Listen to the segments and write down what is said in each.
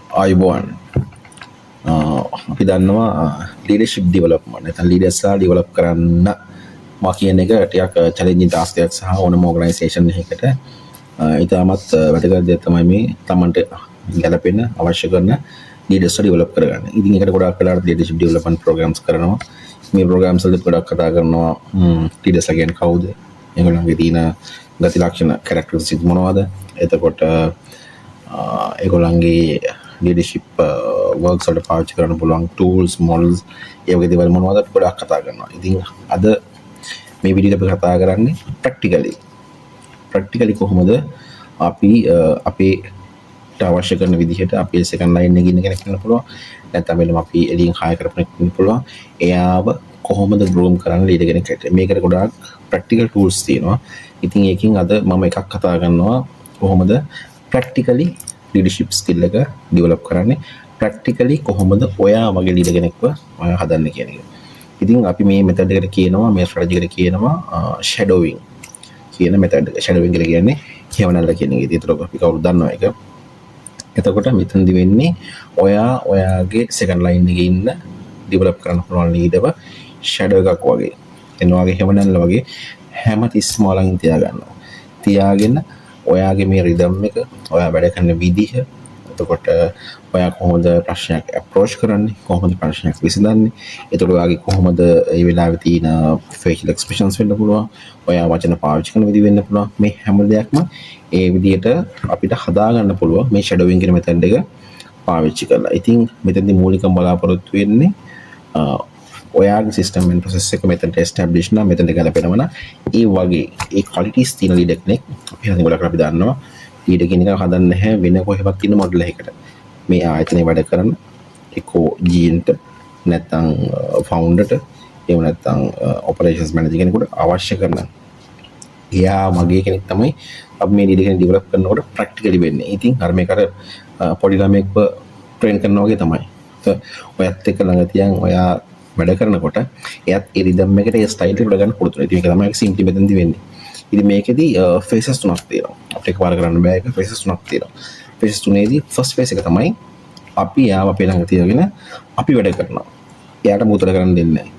ආයුබෝවන් අපි දන්නවා ලීඩර්ෂිප් ඩෙවලොප්මන්ට් නැත්නම් ලීඩර්ස්ලා ඩෙවලොප් කරන්න මා කියන එක ටිකක් චැලෙන්ජින් ටාස්ක් එකක් සහ ඕනම ඕගනයිසේෂන් එකකට ඉතාමත් වැදගත් දෙයක් තමයි මේ තමන්ට ගැලපෙන අවශ්‍ය කරන ලීඩර්ස්ලා ඩෙවලොප් කරගන්න. ඉතින් ඒකට ගොඩාක් වෙලාවට ලීඩර්ෂිප් ඩෙවලොප්මන්ට් ප්‍රෝග්‍රෑම්ස් කරනවා. මේ ප්‍රෝග්‍රෑම්ස් වලදී ගොඩක් කතා කරනවා ලීඩර්ස්ලා කියන්නේ කවුද? ඒගොල්ලන්ගේ තියෙන ගති ලක්ෂණ කැරක්ටරිස්ටික්ස් මොනවද? එතකොට ඒගොල්ලන්ගේ leadership works වලට පාවිච්චි කරන්න පුළුවන් tools models ඒ වගේ දේවල් මොනවද ගොඩක් කතා කරනවා. ඉතින් අද මේ වීඩියෝ එක කතා කරන්නේ practically කොහොමද අපි අපේට අවශ්‍ය කරන විදිහට අපේ second line එකේ ඉන්න කෙනෙක් වෙන්න පුළුවන්. නැත්නම් මෙලම අපි එළියෙන් hire කරපු කෙනෙක් වෙන්න පුළුවන්. එයාව කොහොමද groom කරන්න leader කෙනෙක්ට. මේකට ගොඩාක් practical tools තියෙනවා. ඉතින් ඒකෙන් අද මම එකක් කතා කරනවා කොහොමද practically leadership skill එක develop කරන්නේ practically කොහොමද ඔයා වගේ leader කෙනෙක්ව හදන්න කියන එක. ඉතින් අපි මේ method එකට කියනවා මේ strategy එකට කියනවා shadowing කියන method එක. shadowing කියලා කියන්නේ කියවනල්ලා කියන එක. ඒතර අපි කවුරුද දන්නවා ඒක. එතකොට මෙතනදි වෙන්නේ ඔයාගේ second line එකේ ඉන්න develop කරන්න පුළුවන් leaderව shadow එකක් වගේ. එනවා වගේ කියවනල්ලා වගේ හැමතිස්සම ඔයාලගෙන් තියාගන්නවා. තියාගෙන ඔයාගේ මේ රිදම් එක ඔයා වැඩ කරන විදිහ එතකොට ඔයා කොහොමද ප්‍රශ්නයක් අප්‍රෝච් කරන්නේ කොහොමද ප්‍රශ්නයක් විසඳන්නේ එතකොට ඔයාගේ කොහොමද මේ වෙලාවේ තියෙන facial expressions වෙන්න පුළුවන් ඔයා වචන පාවිච්චි කරන විදිහ වෙන්න පුළුවන් මේ හැම දෙයක්ම ඒ විදිහට අපිට හදා ගන්න පුළුවන් මේ shadowing කියන method එක පාවිච්චි කරලා. ඉතින් මෙතනදී මූලිකම බලාපොරොත්තු වෙන්නේ ඔයාගේ සිස්ටම් and process එක මෙතනට establish නම් මෙතනට ගලපෙනවා නම් ඒ වගේ ඒ qualities තියෙන leader කෙනෙක් අපි හරියට ගොඩක් අපි දන්නවා leader කියන එක හදන්න නැහැ වෙන කොහෙවත් තියෙන මොඩල් එකකට මේ ආයතනයේ වැඩ කරන එක්කෝ GM ට නැත්නම් founder ට එහෙම නැත්නම් operations manager කෙනෙකුට අවශ්‍ය කරන එයා මගේ කෙනෙක් තමයි අපි මේ leader කෙනෙක් develop කරනකොට practically වෙන්නේ. ඉතින් අර මේකට පොඩි ළමෙක්ව train කරනවා වගේ තමයි. ඔයත් එක්ක ළඟ තියන් ඔයා වැඩ කරනකොට එයත් ඒ රිදම් එකට ඒ ස්ටයිල් එකට ගන්න පුරුදු වෙනවා. ඉතින් මේක තමයි සිම්ප්ලි මෙතනදී වෙන්නේ. ඉතින් මේකෙදී ෆේසස් තුනක් තියෙනවා. අපිට එකපාර කරන්න බෑ ඒක ෆේසස් තුනක් තියෙනවා. ෆේසස් තුනේදී ෆස්ට් ෆේස් එක තමයි අපි යාව අපේ ළඟ තියාගෙන අපි වැඩ කරනවා. එයාට මුතර කරන්න දෙන්නේ නැහැ.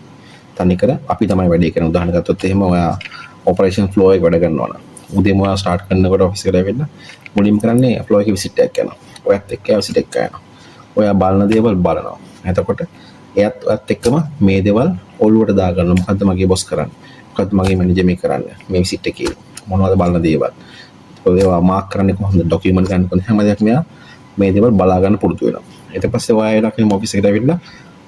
තනිකර අපි තමයි වැඩේ කරන්නේ. උදාහරණ ගත්තොත් එහෙම ඔයා ඔපරේෂන් ෆ්ලෝ එක වැඩ කරනවා නම් උදේම ඔයා ස්ටාර්ට් කරනකොට ඔෆිස් එකට ඇවිල්ලා මුලින්ම කරන්නේ ෆ්ලෝ එකේ විසිට් එකක් යනවා. ඔයත් එක්ක විසිට් එකක් යනවා. ඔයා බලන දේවල් බලනවා. එතකොට එයත් එක්කම මේ දේවල් ඔළුවට දාගන්න මොකද්ද මගේ බොස් කරන්නේ මොකද්ද මගේ මැනේජර් මේ කරන්නේ මේ විසිට් එකේ මොනවද බලන දේවල් ඒවා මාක් කරන්නේ කොහොමද ડોකියුමන්ට් ගන්න කොහොමද හැම දෙයක්ම මෙයා මේ දේවල් බලා ගන්න පුරුදු වෙනවා ඊට පස්සේ ඔයාලා කෙනෙක් ඔෆිස් එකට ඇවිල්ලා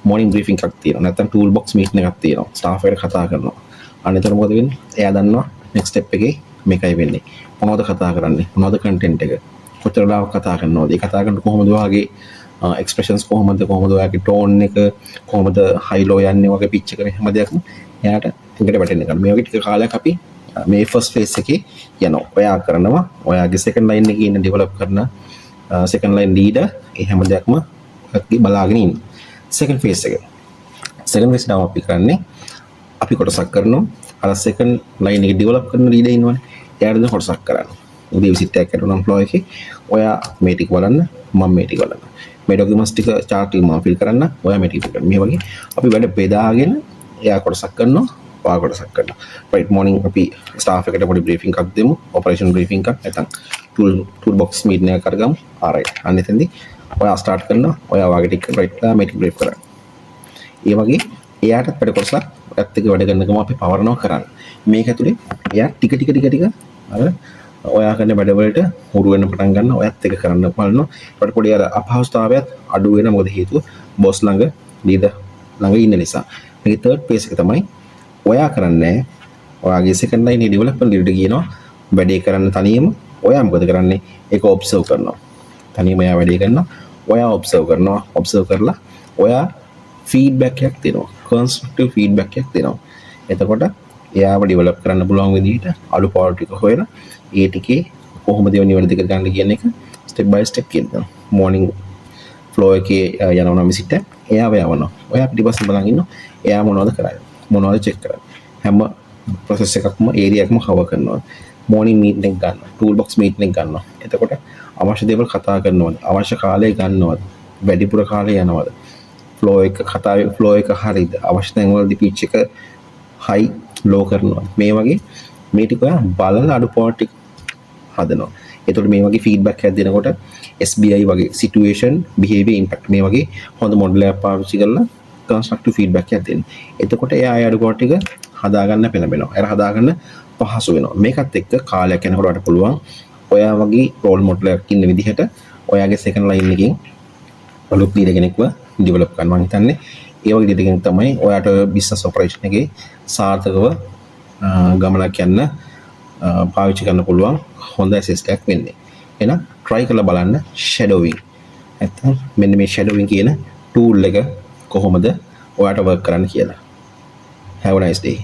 මොර්නින් බ්‍රීෆින් එකක් තියෙනවා නැත්නම් ටූල් බොක්ස් මීටින් එකක් තියෙනවා ස්ටාෆ් එකට කතා කරනවා අනිතර මොකද වෙන්නේ එයා දන්නවා නෙක්ස්ට් ස්ටෙප් එකේ මේකයි වෙන්නේ මොනවද කතා කරන්නේ මොනවද කන්ටෙන්ට් එක කොච්චර ලාව කතා කරනවද ඒ කතා කරනකොට කොහොමද ඔයාගේ expressions කොහොමද ඔයාගේ tone එක කොහොමද high low යන්නේ වගේ pitch එක හැම දෙයක්ම එයාට ටිකට වැටෙන්න ගන්න. මේ වගේ ටික කාලයක් අපි මේ first phase එකේ යනවා. ඔයා කරනවා ඔයාගේ second line එකේ ඉන්න develop කරන second line leader ඒ හැම දෙයක්ම බලාගෙන ඉන්න. second phase එක. second phase එක අපි කරන්නේ අපි කොටසක් කරනවා. අර second line එක develop කරන leader ඉන්නවනේ. එයාට දෙන කොටසක් කරනවා. උදේ විසිට් එකක් කරන employee එකේ ඔයා මේ ටික බලන්න මම මේ ටික බලන්න. මේ ඩොකියුමන්ට්ස් ටික chart එක මම ෆිල් කරන්න ඔයා මේ ටික කරන්න. මේ වගේ අපි වැඩ බෙදාගෙන එයා කොටසක් කරනවා ඔයා කොටසක් කරනවා. right morning අපි staff එකට පොඩි briefing එකක් දෙමු. operation briefing එකක් නැත්නම් tool box meeting එකක් කරගමු. alright. අන්න එතෙන්දී ඔයා start කරනවා. ඔයා වාගේ ටික right ලා මේ ටික brief කරන්න. ඒ වගේ එයාට වැඩ කොටසක් ඔයත් එක්ක වැඩ කරන ගම අපි පවරනවා කරන්න. මේක ඇතුලේ එයා ටික අර ඔයා කරන වැඩවලට හුරු වෙන්න පටන් ගන්න ඔයත් එක කරන්න බලනවා. ඊට පොඩි අර අපහසුතාවයත් අඩු වෙන මොකද හේතුව බොස් ළඟ ලීඩර් ළඟ ඉන්න නිසා. මේ third phase එක තමයි ඔයා කරන්නේ ඔයාගේ second line development leader කියනවා වැඩේ කරන්න තනියම ඔයා මොකද කරන්නේ ඒක ඔබ්සර්ව් කරනවා. තනියම එයා වැඩේ කරනවා ඔයා ඔබ්සර්ව් කරනවා. ඔබ්සර්ව් කරලා ඔයා ෆීඩ්බැක් එකක් දෙනවා. කන්ස්ට්‍රක්ටිව් ෆීඩ්බැක් එකක් දෙනවා. එතකොට එයාව ඩෙවලොප් කරන්න පුළුවන් විදිහට අඩුපාඩු ටික හොයලා ඒ ටිකේ කොහොමද ඒව නිවැරදි කරගන්න කියන එක ස්ටෙප් බයි ස්ටෙප් කියනවා. මෝර්නින් ෆ්ලෝ එකේ යනවා නම් විසිට එයාව යවනවා. ඔයා පිටිපස්සෙන් බලන් ඉන්නවා. එයා මොනවද කරන්නේ? මොනවද චෙක් කරන්නේ? හැම process එකක්ම ඒරියා එකක්ම කවර් කරනවා. මෝර්නින් මීටින් එක ගන්නවා, ටූල් බොක්ස් මීටින් එක ගන්නවා. එතකොට අවශ්‍ය දේවල් කතා කරනවද, අවශ්‍ය කාලය ගන්නවද, වැඩිපුර කාලය යනවද, ෆ්ලෝ එක හරිද, අවශ්‍ය තැන්වලදී පිච් එක හයි ලෝ කරනවා, මේ වගේ මේ ටික ඔයා බලලා අඩුපාඩු ටික හදනවා. එතකොට මේ වගේ ෆීඩ්බැක් එකක් දෙනකොට SBI වගේ සිටුේෂන් බිහේවියර් ඉම්පැක්ට් මේ වගේ හොඳ මොඩල් එකක් පාවිච්චි කරලා කන්ස්ට්‍රක්ටිව් ෆීඩ්බැක් එකක් දෙන්න. එතකොට එයා ඒ අඩුපාඩු ටික හදාගන්න පෙළඹෙනවා. ඒක හදාගන්න පහසු වෙනවා. මේකත් එක්ක කාලයක් යනකොට ඔයාලට පුළුවන් ඔයා වගේ රෝල් මොඩල් එකක් ඉන්න විදිහට ඔයාගේ සෙකන්ඩ් ලයින් එකකින් අලුත් ලීඩර් කෙනෙක්ව ඩෙවලොප් කරන්න. මම හිතන්නේ ඒ වගේ ලීඩර් කෙනෙක් තමයි ඔයාට බිස්නස් ඔපරේෂන් එකේ සාර්ථකව ගමනක් යන්න පාවිච්චි කරන්න පුළුවන් හොඳ ඇසෙස්ට් එකක් වෙන්නේ. එහෙනම් try කරලා බලන්න shadowing. නැත්නම් මෙන්න මේ shadowing කියන tool එක කොහොමද ඔයාට work කරන්න කියලා. Have a nice day.